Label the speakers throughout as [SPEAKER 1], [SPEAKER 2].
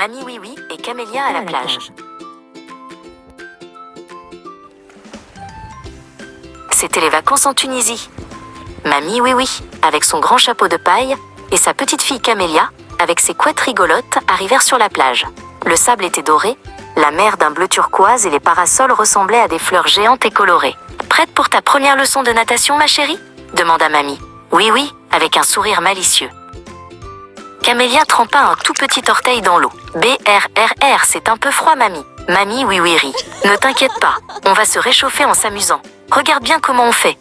[SPEAKER 1] Mamie Oui Oui et Camélia à la plage. C'était les vacances en Tunisie. Mamie Oui Oui, avec son grand chapeau de paille, et sa petite fille Camélia, avec ses couettes rigolotes, arrivèrent sur la plage. Le sable était doré, la mer d'un bleu turquoise et les parasols ressemblaient à des fleurs géantes et colorées. « Prête pour ta première leçon de natation, ma chérie ?» demanda Mamie. « Oui, oui », avec un sourire malicieux. Camélia trempa un tout petit orteil dans l'eau. « BRRR, c'est un peu froid, Mamie. » Mamie Oui Oui rit. « Ne t'inquiète pas, on va se réchauffer en s'amusant. Regarde bien comment on fait. »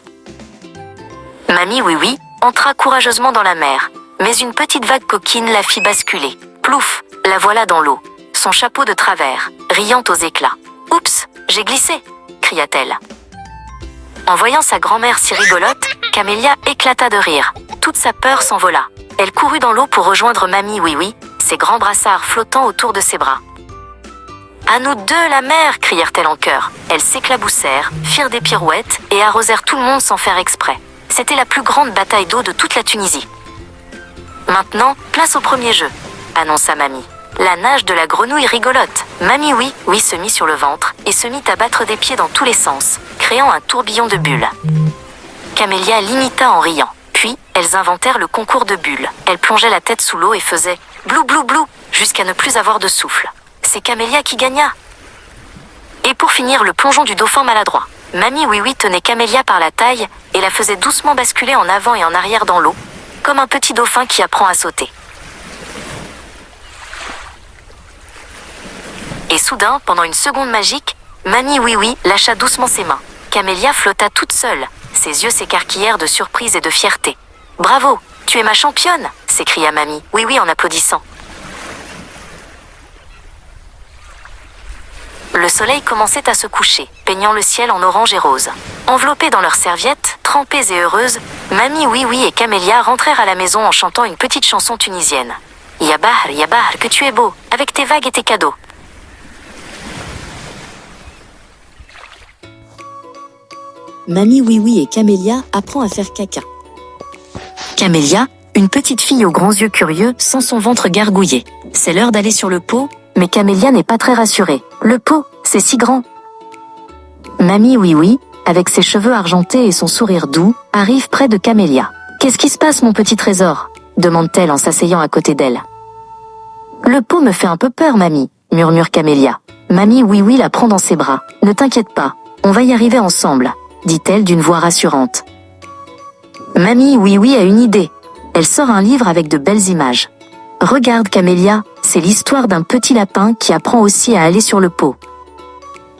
[SPEAKER 1] Mamie Oui Oui entra courageusement dans la mer, mais une petite vague coquine la fit basculer. Plouf, la voilà dans l'eau, son chapeau de travers, riant aux éclats. « Oups, j'ai glissé !» cria-t-elle. En voyant sa grand-mère si rigolote, Camélia éclata de rire. Toute sa peur s'envola. Elle courut dans l'eau pour rejoindre Mamie Oui Oui, ses grands brassards flottant autour de ses bras. « À nous deux, la mer !» crièrent-elles en chœur. Elles s'éclaboussèrent, firent des pirouettes et arrosèrent tout le monde sans faire exprès. C'était la plus grande bataille d'eau de toute la Tunisie. « Maintenant, place au premier jeu !» annonça Mamie. La nage de la grenouille rigolote. Mamie Oui Oui se mit sur le ventre et se mit à battre des pieds dans tous les sens, créant un tourbillon de bulles. Camélia l'imita en riant. Puis, elles inventèrent le concours de bulles. Elles plongeaient la tête sous l'eau et faisaient « blou blou blou » jusqu'à ne plus avoir de souffle. C'est Camélia qui gagna. Et pour finir, le plongeon du dauphin maladroit. Mamie Oui Oui tenait Camélia par la taille et la faisait doucement basculer en avant et en arrière dans l'eau, comme un petit dauphin qui apprend à sauter. Et soudain, pendant une seconde magique, Mamie Oui Oui lâcha doucement ses mains. Camélia flotta toute seule. Ses yeux s'écarquillèrent de surprise et de fierté. « Bravo, tu es ma championne !» s'écria Mamie Oui Oui en applaudissant. Le soleil commençait à se coucher, peignant le ciel en orange et rose. Enveloppées dans leurs serviettes, trempées et heureuses, Mamie Oui Oui et Camélia rentrèrent à la maison en chantant une petite chanson tunisienne. « Yabar, Yabar, que tu es beau, avec tes vagues et tes cadeaux. »
[SPEAKER 2] Mamie Oui Oui et Camélia apprend à faire caca.
[SPEAKER 1] Camélia, une petite fille aux grands yeux curieux, sent son ventre gargouiller. C'est l'heure d'aller sur le pot, mais Camélia n'est pas très rassurée. Le pot, c'est si grand. Mamie Oui Oui, avec ses cheveux argentés et son sourire doux, arrive près de Camélia. « Qu'est-ce qui se passe, mon petit trésor ?» demande-t-elle en s'asseyant à côté d'elle. « Le pot me fait un peu peur, Mamie », murmure Camélia. Mamie Oui Oui la prend dans ses bras. « Ne t'inquiète pas, on va y arriver ensemble », dit-elle d'une voix rassurante. Mamie Oui Oui a une idée. Elle sort un livre avec de belles images. « Regarde, Camélia, c'est l'histoire d'un petit lapin qui apprend aussi à aller sur le pot. »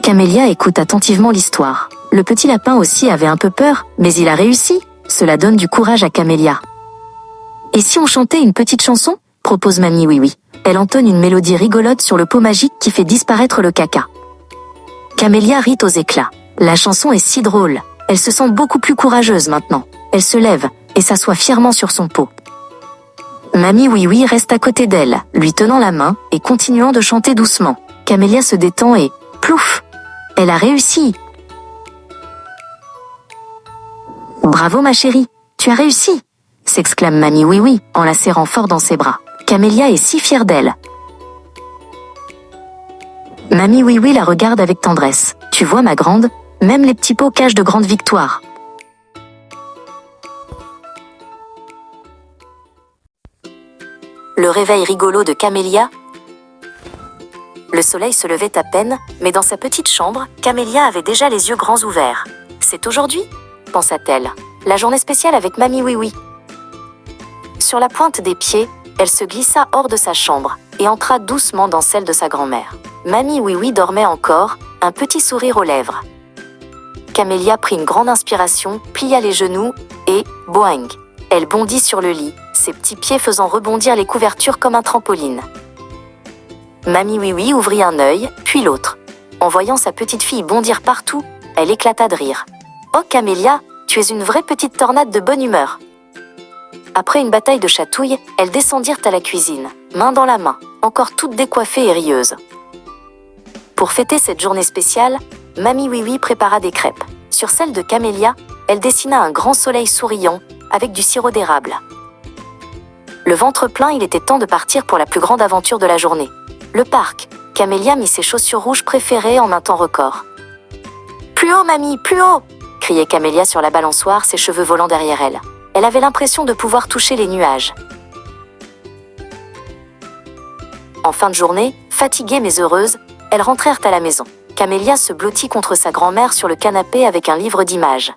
[SPEAKER 1] Camélia écoute attentivement l'histoire. Le petit lapin aussi avait un peu peur, mais il a réussi. Cela donne du courage à Camélia. « Et si on chantait une petite chanson ?» propose Mamie Oui Oui. Elle entonne une mélodie rigolote sur le pot magique qui fait disparaître le caca. Camélia rit aux éclats. La chanson est si drôle. Elle se sent beaucoup plus courageuse maintenant. Elle se lève et s'assoit fièrement sur son pot. Mamie Oui Oui reste à côté d'elle, lui tenant la main et continuant de chanter doucement. Camélia se détend et, plouf, elle a réussi. « Bravo ma chérie, tu as réussi !» s'exclame Mamie Oui Oui en la serrant fort dans ses bras. Camélia est si fière d'elle. Mamie Oui Oui la regarde avec tendresse. « Tu vois ma grande, même les petits pots cachent de grandes victoires. » Le réveil rigolo de Camélia. Le soleil se levait à peine, mais dans sa petite chambre, Camélia avait déjà les yeux grands ouverts. « C'est aujourd'hui ?» pensa-t-elle. « La journée spéciale avec Mamie Oui Oui. » Sur la pointe des pieds, elle se glissa hors de sa chambre et entra doucement dans celle de sa grand-mère. Mamie Oui Oui dormait encore, un petit sourire aux lèvres. Camélia prit une grande inspiration, plia les genoux et, boing, elle bondit sur le lit, ses petits pieds faisant rebondir les couvertures comme un trampoline. Mamie Oui Oui ouvrit un œil, puis l'autre. En voyant sa petite fille bondir partout, elle éclata de rire. « Oh Camélia, tu es une vraie petite tornade de bonne humeur !» Après une bataille de chatouilles, elles descendirent à la cuisine, main dans la main, encore toutes décoiffées et rieuses. Pour fêter cette journée spéciale, Mamie Oui Oui prépara des crêpes. Sur celle de Camélia, elle dessina un grand soleil souriant avec du sirop d'érable. Le ventre plein, il était temps de partir pour la plus grande aventure de la journée. Le parc. Camélia mit ses chaussures rouges préférées en un temps record. Plus haut, mamie, plus haut! Criait Camélia sur la balançoire, ses cheveux volant derrière elle. Elle avait l'impression de pouvoir toucher les nuages. En fin de journée, fatiguées mais heureuses, elles rentrèrent à la maison. Camélia se blottit contre sa grand-mère sur le canapé avec un livre d'images.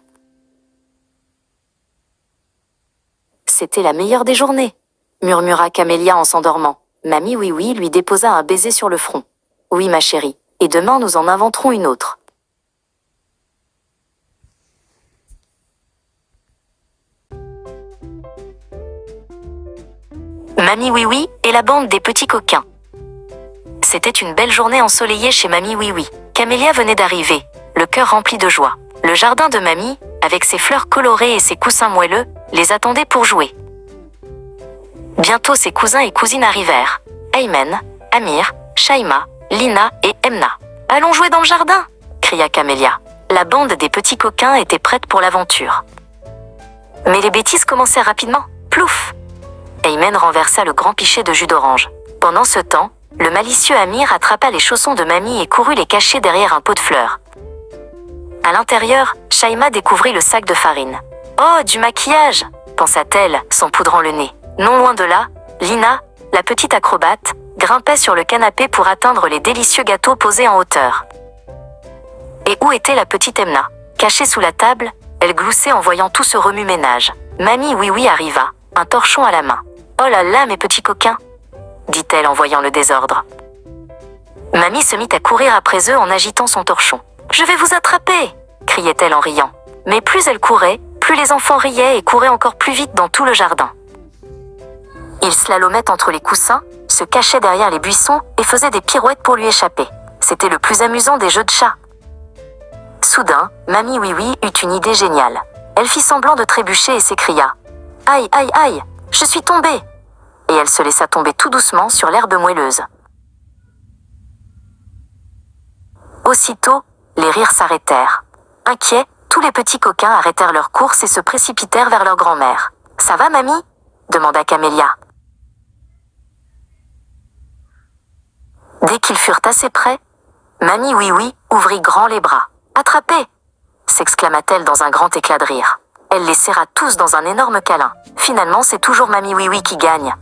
[SPEAKER 1] C'était la meilleure des journées, murmura Camélia en s'endormant. Mamie Oui-Oui lui déposa un baiser sur le front. Oui, ma chérie, et demain nous en inventerons une autre. Mamie Oui-Oui et la bande des petits coquins. C'était une belle journée ensoleillée chez Mamie Oui-Oui. Camélia venait d'arriver, le cœur rempli de joie. Le jardin de Mamie, avec ses fleurs colorées et ses coussins moelleux, les attendait pour jouer. Bientôt ses cousins et cousines arrivèrent. Aymen, Amir, Shaima, Lina et Emna. « Allons jouer dans le jardin !» cria Camélia. La bande des petits coquins était prête pour l'aventure. Mais les bêtises commençaient rapidement. Plouf! Aymen renversa le grand pichet de jus d'orange. Pendant ce temps, le malicieux Amir attrapa les chaussons de Mamie et courut les cacher derrière un pot de fleurs. À l'intérieur, Shaima découvrit le sac de farine. « Oh, du maquillage !» pensa-t-elle, s'en poudrant le nez. Non loin de là, Lina, la petite acrobate, grimpait sur le canapé pour atteindre les délicieux gâteaux posés en hauteur. Et où était la petite Emna? Cachée sous la table, elle gloussait en voyant tout ce remue-ménage. Mamie Oui-Oui arriva, un torchon à la main. « Oh là là, mes petits coquins !» dit-elle en voyant le désordre. Mamie se mit à courir après eux en agitant son torchon. « Je vais vous attraper !» criait-elle en riant. Mais plus elle courait, plus les enfants riaient et couraient encore plus vite dans tout le jardin. Ils slalomaient entre les coussins, se cachaient derrière les buissons et faisaient des pirouettes pour lui échapper. C'était le plus amusant des jeux de chat. Soudain, Mamie Oui-Oui eut une idée géniale. Elle fit semblant de trébucher et s'écria « Aïe, aïe, aïe, je suis tombée !» Et elle se laissa tomber tout doucement sur l'herbe moelleuse. Aussitôt, les rires s'arrêtèrent. Inquiets, tous les petits coquins arrêtèrent leur course et se précipitèrent vers leur grand-mère. « Ça va, mamie ?» demanda Camélia. Dès qu'ils furent assez près, Mamie Oui-Oui ouvrit grand les bras. « Attrapez !» s'exclama-t-elle dans un grand éclat de rire. Elle les serra tous dans un énorme câlin. Finalement, c'est toujours Mamie Oui-Oui qui gagne.